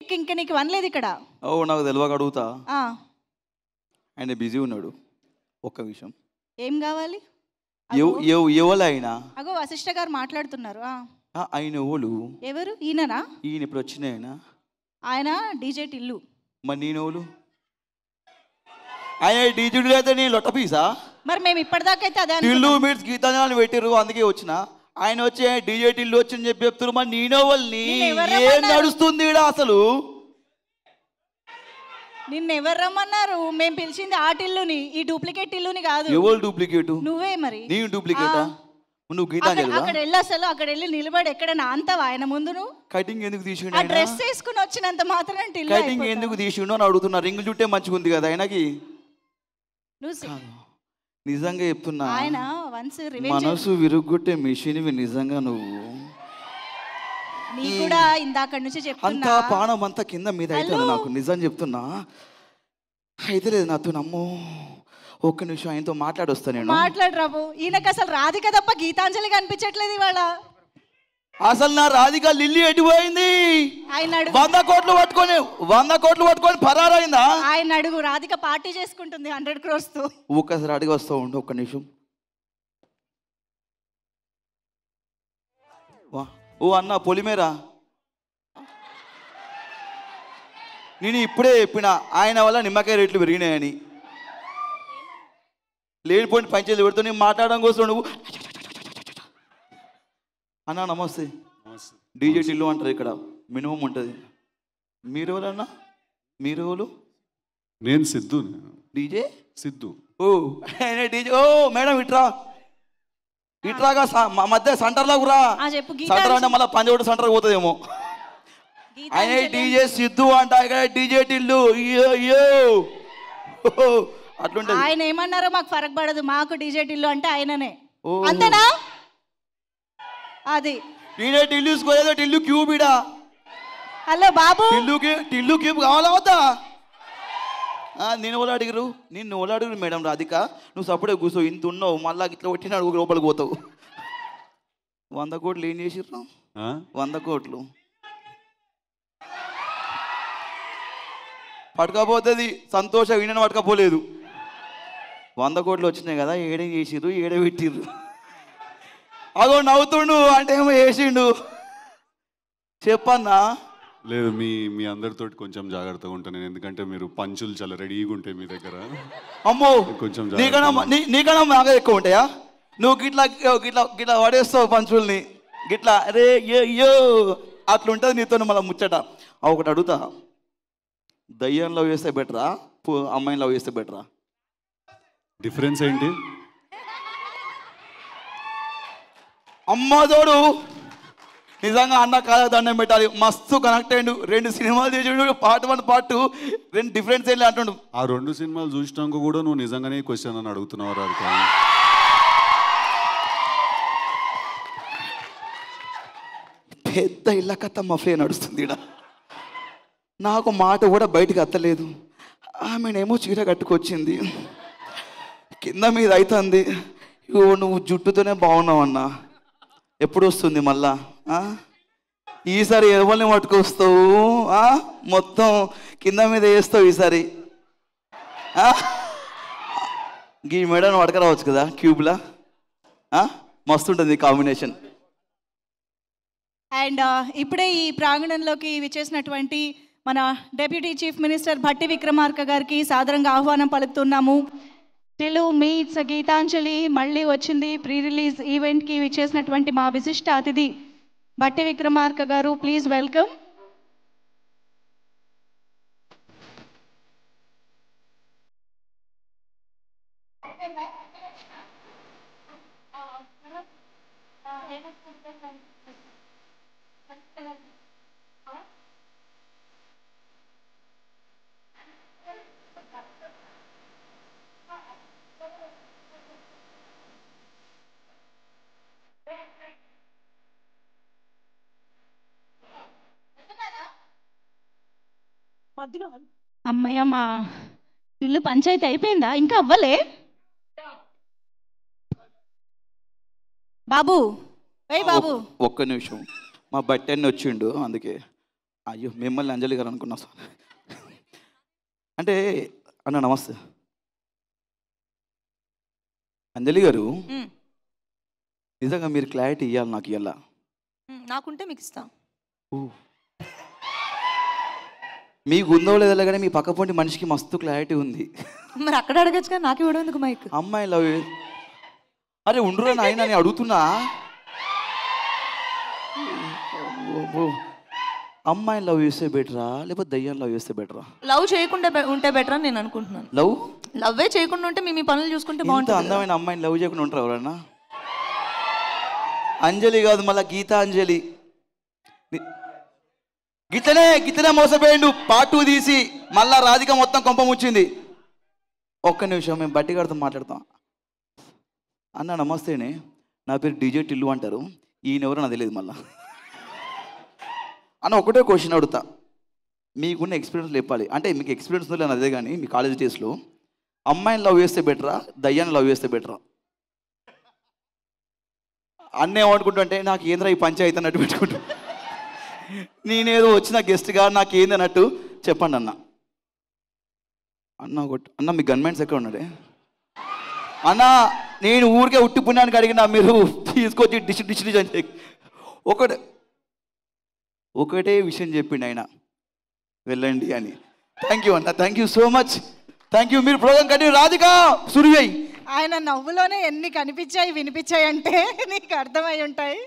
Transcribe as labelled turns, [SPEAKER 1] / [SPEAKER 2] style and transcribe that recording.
[SPEAKER 1] ఇంక నీకు వనలేదు ఇక్కడ.
[SPEAKER 2] ఓ నాకు తెలియక అడుగుతా.
[SPEAKER 1] ఆ,
[SPEAKER 2] ఆయన బిజీ ఉన్నాడు. ఒక్క విషయం,
[SPEAKER 1] ఏం కావాలి?
[SPEAKER 2] ఎవరు ఆయన?
[SPEAKER 1] అగో వశిష్ఠ గారు మాట్లాడుతున్నారు.
[SPEAKER 2] ఆయన ఎవరు?
[SPEAKER 1] ఎవరు? ఈయననా?
[SPEAKER 2] ఈయన ఇప్పుడు వచ్చిన
[SPEAKER 1] ఆయన డీజే టిల్లు.
[SPEAKER 2] మరి నేను ఎవరు? ఆయన డీజే అయితే నేను లొట్ట పీసా?
[SPEAKER 1] మరి మేము ఇప్పటిదాకైతే అదే
[SPEAKER 2] టిల్లు మీట్స్ గీతాంజలి పెట్టిర్రు, అందుకే వచ్చిన. ఆయన వచ్చి డీజే టిల్లు వచ్చి అని చెప్పి చెప్తున్నారు. మరి నేనోవల్ని ఏం నడుస్తుంది ఈడ అసలు?
[SPEAKER 1] నిన్ను ఎవరు రమ్మన్నారు? మేము పిలిచింది ఆ టిల్లుని, ఈ డూప్లికేట్ టిల్లుని కాదు.
[SPEAKER 2] ఎవరు డూప్లికేట్?
[SPEAKER 1] నువ్వే. మరి
[SPEAKER 2] నేను డూప్లికేటా? నువ్వు గీతాంజలి
[SPEAKER 1] అక్కడ వెళ్ళి అసలు అక్కడ వెళ్ళి నిలబడి ఎక్కడైనా అంతవా ఆయన ముందు? నువ్వు
[SPEAKER 2] కటింగ్ ఎందుకు తీసిండు?
[SPEAKER 1] ఆ డ్రెస్ వేసుకుని వచ్చినంత మాత్రం టిల్లు
[SPEAKER 2] కటింగ్ ఎందుకు తీసిండు అని అడుగుతున్నా. రింగు చుట్టే మంచిగా ఉంది కదా ఆయనకి.
[SPEAKER 1] నువ్వు
[SPEAKER 2] నిజంగా చెప్తున్నా,
[SPEAKER 1] ఆయన
[SPEAKER 2] మనసు విరుగ్గొట్టే మిషన్ నిజంగా నువ్వు.
[SPEAKER 1] నీ కూడా ఇందాక నుంచి చెప్తున్నా,
[SPEAKER 2] అంతా పానం అంతా కింద మీద అయితే నాకు నిజం చెప్తున్నా అయితే లేదు నాతో. నమ్ము, ఒక్క నిమిషం ఆయనతో మాట్లాడొస్తా నేను.
[SPEAKER 1] మాట్లాడు రాబు. ఈయనకు అసలు రాధిక తప్ప గీతాంజలి కనిపించట్లేదు ఇవాళ.
[SPEAKER 2] అసలు నా రాధిక లిల్లీ ఎటుపోయింది?
[SPEAKER 1] ఆయన
[SPEAKER 2] 100 కోట్లు పట్టుకొని పరారైందా?
[SPEAKER 1] ఆయన అడుగు. రాధిక పార్టీ చేసుకుంటుంది 100 crores తో.
[SPEAKER 2] ఒక్కసారి అడిగి వస్తూ ఉండు, ఒక్క నిమిషం. ఓ అన్న పొలిమేరా, నేను ఇప్పుడే చెప్పిన ఆయన వల్ల నిమ్మకాయ రేట్లు పెరిగినాయని. లేనిపోయిన పంచాయతీ పెడుతూ నేను మాట్లాడడం కోసం నువ్వు అన్నా. నమస్తే. డీజే టిల్లు అంటారు ఇక్కడ, మినిమం ఉంటుంది. మీరు ఎవరన్నా? మీరు ఎవరు?
[SPEAKER 3] నేను సిద్ధు.
[SPEAKER 2] డీజే
[SPEAKER 3] సిద్ధు.
[SPEAKER 2] ఓ ఆయన డీజే. ఓ మేడం ఇట్రాగా మధ్య సెంటర్లో కూడా సెంటర్ అంటే మళ్ళీ పంజోడు సెంటర్ పోతుందేమో. ఆయన డీజే సిద్ధు అంట, ఇక్కడ డీజే టిల్లు. అట్లుంటది.
[SPEAKER 1] ఆయన ఏమన్నారో మాకు ఫరక్ పడదు, మాకు డీజే టిల్లు అంటే ఆయననే. అంతేనా? అది
[SPEAKER 2] డీజే టిల్లు తీసుకోలేదో టిల్లు క్యూబ్ ఇడా.
[SPEAKER 1] హలో బాబు,
[SPEAKER 2] టిల్లు క్యూబ్ కావాలా వద్దా? నేను ఎవరు అడిగారు? నిన్ను ఎవరు అడిగారు మేడం? రాధిక నువ్వు సప్పుడే కూర్చో, ఇంత ఉన్నావు మళ్ళా ఇట్లా కొట్టిన అడుగు లోపలికి పోతావు. 100 కోట్లు ఏం చేసిర్రు? 100 కోట్లు పట్టుకపోతుంది. సంతోషం ఈయన పట్టుకపోలేదు. 100 కోట్లు వచ్చినాయి కదా, ఏడే చేసిర్రు, ఏడే పెట్టిర్రు. అదో నవ్వుతుండు అంటే ఏమో చేసిండు. చెప్పన్నా.
[SPEAKER 3] లేదు, మీ అందరితో కొంచెం జాగ్రత్తగా ఉంటాను నేను, ఎందుకంటే మీరు పంచులు చాలా రెడీగా ఉంటాయి మీ దగ్గర.
[SPEAKER 2] అమ్మో,
[SPEAKER 3] కొంచెం
[SPEAKER 2] నీకన్నా బాగా ఎక్కువ ఉంటాయా? నువ్వు గిట్లా గిట్లా గిట్లా పడేస్తావు పంచుల్ని గిట్లా. అరే యో అట్లుంటుంది నీతో మళ్ళీ ముచ్చట. ఒకటి అడుగుతా, దయ్యం లవ్ చేస్తే బెటరా, అమ్మాయిని లవ్ చేస్తే బెటరా?
[SPEAKER 3] డిఫరెన్స్ ఏంటి?
[SPEAKER 2] అమ్మదోడు నిజంగా అన్న కాదా దండం పెట్టాలి. మస్తు కనెక్ట్ అయ్యిండు. 2 సినిమాలు చేసిండు, పార్ట్ 1 పార్ట్ 2. 2 డిఫరెన్స్ ఏంటి అంటుండు.
[SPEAKER 3] ఆ 2 సినిమాలు చూసినాక కూడా నువ్వు నిజంగానే క్వశ్చన్ అని అడుగుతున్నావు రాధిక.
[SPEAKER 2] పెద్ద ఇళ్ళ కథ మఫ్లే నడుస్తుంది ఇక్కడ. నాకు మాట కూడా బయటకు అత్తలేదు. ఆమెనేమో చీర కట్టుకొచ్చింది, కింద మీద అవుతుంది. నువ్వు జుట్టుతోనే బాగున్నావు అన్న. ఎప్పుడు వస్తుంది మళ్ళా? ఈసారి ఎవరిని పట్టుకొస్తావు? మొత్తం కింద మీద వేస్తావు ఈసారి. ఈ మేడను పట్టుకురావచ్చు కదా క్యూబ్లా. మస్తు ఉంటుంది కాంబినేషన్.
[SPEAKER 1] అండ్ ఇప్పుడే ఈ ప్రాంగణంలోకి విచ్చేసినటువంటి మన deputy chief minister Bhatti Vikramarka గారికి సాదరంగా ఆహ్వానం పలుకుతున్నాము. టిల్లు మీట్స్ గీతాంజలి మళ్ళీ వచ్చింది ప్రీ రిలీజ్ ఈవెంట్కి విచ్చేసినటువంటి మా విశిష్ట అతిథి భట్టి విక్రమార్క గారు, ప్లీజ్ వెల్కమ్. అమ్మయ్య, మా ఇల్లు పంచాయతీ అయిపోయిందా? ఇంకా అవ్వలే బాబు.
[SPEAKER 2] ఒక్క నిమిషం, మా బట్టన్ని వచ్చిండు అందుకే. అయ్యో మిమ్మల్ని అంజలి గారు అనుకున్నా సార్. అంటే అన్న నమస్తే. అంజలి గారు నిజంగా మీరు క్లారిటీ ఇవ్వాలి నాకు ఇవ్వాల.
[SPEAKER 1] నాకుంటే మీకు ఇస్తా.
[SPEAKER 2] మీకు ఉందో లేదో కానీ మీ పక్కపొంటి మనిషికి మస్తు క్లారిటీ ఉంది.
[SPEAKER 1] మరి అక్కడ అడగచ్చు కానీ నాకు ఇవ్వడం ఎందుకు మైక్?
[SPEAKER 2] అమ్మాయి లవ్ అరే ఉండురా నాయన నేను అడుగుతున్నా. అమ్మాయి లవ్ చేస్తే బెటరా లేకపోతే దయ్యాన్ని లవ్ చేస్తే బెటరా?
[SPEAKER 1] లవ్ చేయకుండా ఉంటే బెటర్ అని నేను అనుకుంటున్నాను. లవ్వే చేయకుండా ఉంటే మీ పనులు చూసుకుంటే బాగుంటుంది.
[SPEAKER 2] అందమైన అమ్మాయిని లవ్ చేయకుండా ఉంటారు ఎవరన్నా? అంజలి కాదు మళ్ళీ గీతాంజలి. గితనే మోసపోయిండు. పార్ట్ 2 తీసి మళ్ళా రాధిక మొత్తం కొంప ముచ్చింది. ఒక్క నిమిషం మేము బట్టి గారితో మాట్లాడతాం. అన్న నమస్తేనే, నా పేరు డీజే టిల్లు అంటారు, ఈయనెవరో నాకు తెలియదు. మళ్ళా అన్న ఒకటే క్వశ్చన్ అడుగుతా, మీకున్న ఎక్స్పీరియన్స్ చెప్పాలి. అంటే మీకు ఎక్స్పీరియన్స్ లేదు అదే కానీ మీ కాలేజ్ డేస్లో అమ్మాయిని లవ్ చేస్తే బెటరా దయ్యాన్ని లవ్ చేస్తే బెటరా? అన్న ఏమనుకుంటుంటే నాకు ఏంద్రా ఈ పంచాయతీ అన్నట్టు పెట్టుకుంటా. నేనేదో వచ్చిన గెస్ట్గా నాకు ఏంది అన్నట్టు చెప్పండి అన్న. అన్న మీ గన్మెన్స్ ఎక్కడ ఉన్నాడే? అన్న నేను ఊరికే ఉట్టి పుణ్యానికి అడిగినా, మీరు తీసుకొచ్చి డిష్ అని ఒకటే విషయం చెప్పిండు ఆయన, వెళ్ళండి అని. థ్యాంక్ యూ అన్న, thank you so much, thank you. మీరు ప్రోగ్రామ్ కంటిన్యూ. రాధిక సురివై.
[SPEAKER 1] ఆయన నవ్వులోనే ఎన్ని కనిపించాయి వినిపించాయి అంటే నీకు అర్థమై ఉంటాయి.